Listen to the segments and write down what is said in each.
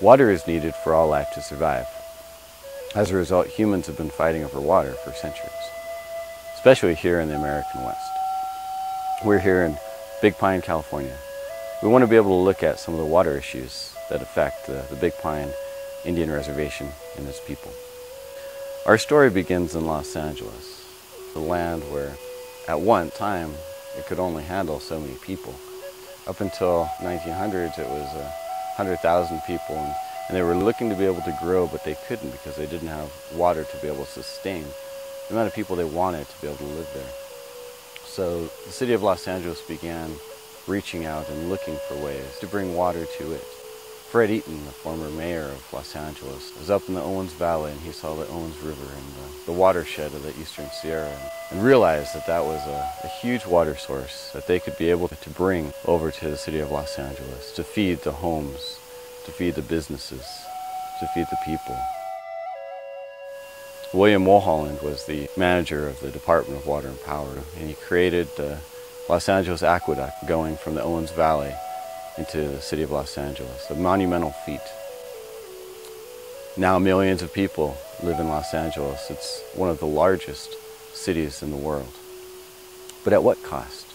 Water is needed for all life to survive. As a result, humans have been fighting over water for centuries, especially here in the American West. We're here in Big Pine, California. We want to be able to look at some of the water issues that affect the Big Pine Indian Reservation and its people. Our story begins in Los Angeles, the land where at one time it could only handle so many people. Up until 1900s it was 100,000 people, and they were looking to be able to grow, but they couldn't because they didn't have water to be able to sustain the amount of people they wanted to be able to live there. So the city of Los Angeles began reaching out and looking for ways to bring water to it. Fred Eaton, the former mayor of Los Angeles, was up in the Owens Valley, and he saw the Owens River and the watershed of the Eastern Sierra, and realized that that was a huge water source that they could be able to bring over to the city of Los Angeles to feed the homes, to feed the businesses, to feed the people. William Mulholland was the manager of the Department of Water and Power, and he created the Los Angeles Aqueduct going from the Owens Valley into the city of Los Angeles, a monumental feat. Now millions of people live in Los Angeles. It's one of the largest cities in the world. But at what cost?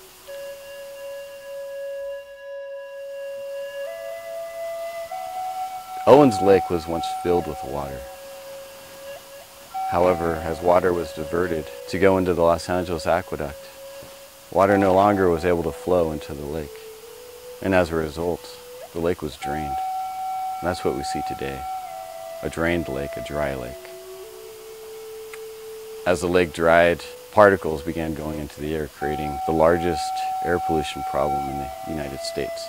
Owens Lake was once filled with water. However, as water was diverted to go into the Los Angeles Aqueduct, water no longer was able to flow into the lake. And as a result, the lake was drained. And that's what we see today, a drained lake, a dry lake. As the lake dried, particles began going into the air, creating the largest air pollution problem in the United States.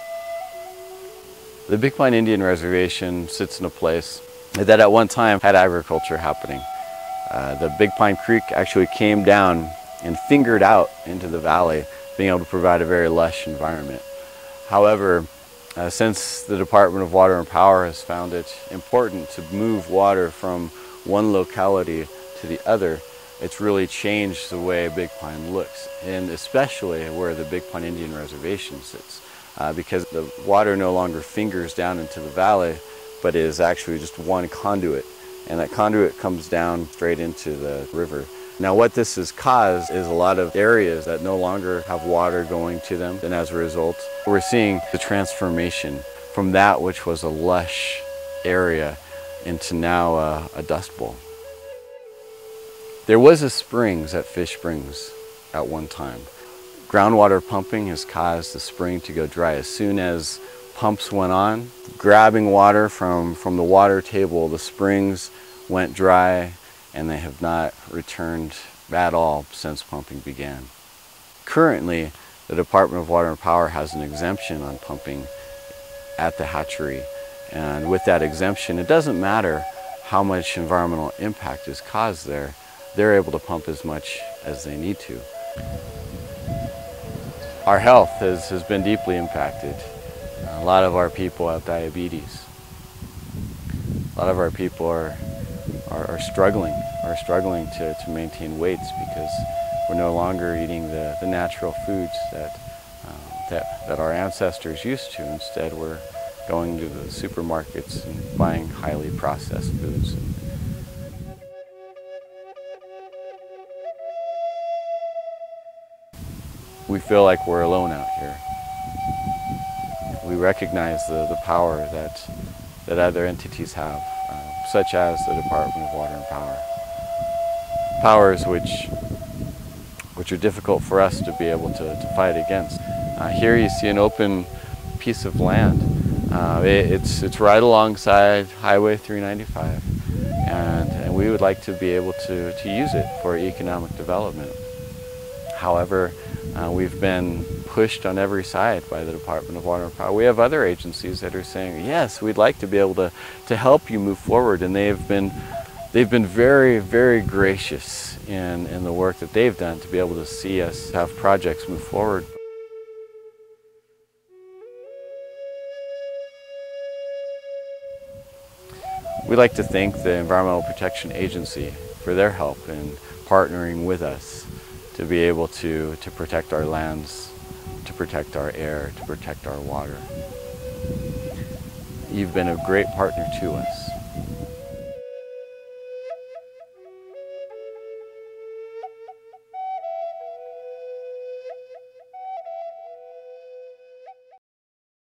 The Big Pine Indian Reservation sits in a place that at one time had agriculture happening. The Big Pine Creek actually came down and fingered out into the valley, being able to provide a very lush environment. However, since the Department of Water and Power has found it important to move water from one locality to the other, it's really changed the way Big Pine looks, and especially where the Big Pine Indian Reservation sits, because the water no longer fingers down into the valley, but is actually just one conduit, and that conduit comes down straight into the river. Now what this has caused is a lot of areas that no longer have water going to them, and as a result we're seeing the transformation from that which was a lush area into now a dust bowl. There was a springs at Fish Springs at one time. Groundwater pumping has caused the spring to go dry. As soon as pumps went on, grabbing water from the water table, the springs went dry, and they have not returned at all since pumping began. Currently, the Department of Water and Power has an exemption on pumping at the hatchery, and with that exemption, it doesn't matter how much environmental impact is caused there, they're able to pump as much as they need to. Our health has been deeply impacted. A lot of our people have diabetes. A lot of our people are struggling to maintain weights because we're no longer eating the natural foods that our ancestors used to. Instead, we're going to the supermarkets and buying highly processed foods. We feel like we're alone out here. We recognize the power that other entities have, such as the Department of Water and Power. Powers which are difficult for us to be able to fight against. Here you see an open piece of land. It's right alongside Highway 395, and we would like to be able to use it for economic development. However, we've been pushed on every side by the Department of Water and Power. We have other agencies that are saying, yes, we'd like to be able to help you move forward, and they've been very, very gracious in the work that they've done to be able to see us have projects move forward. We'd like to thank the Environmental Protection Agency for their help in partnering with us to be able to protect our lands, to protect our air, to protect our water. You've been a great partner to us.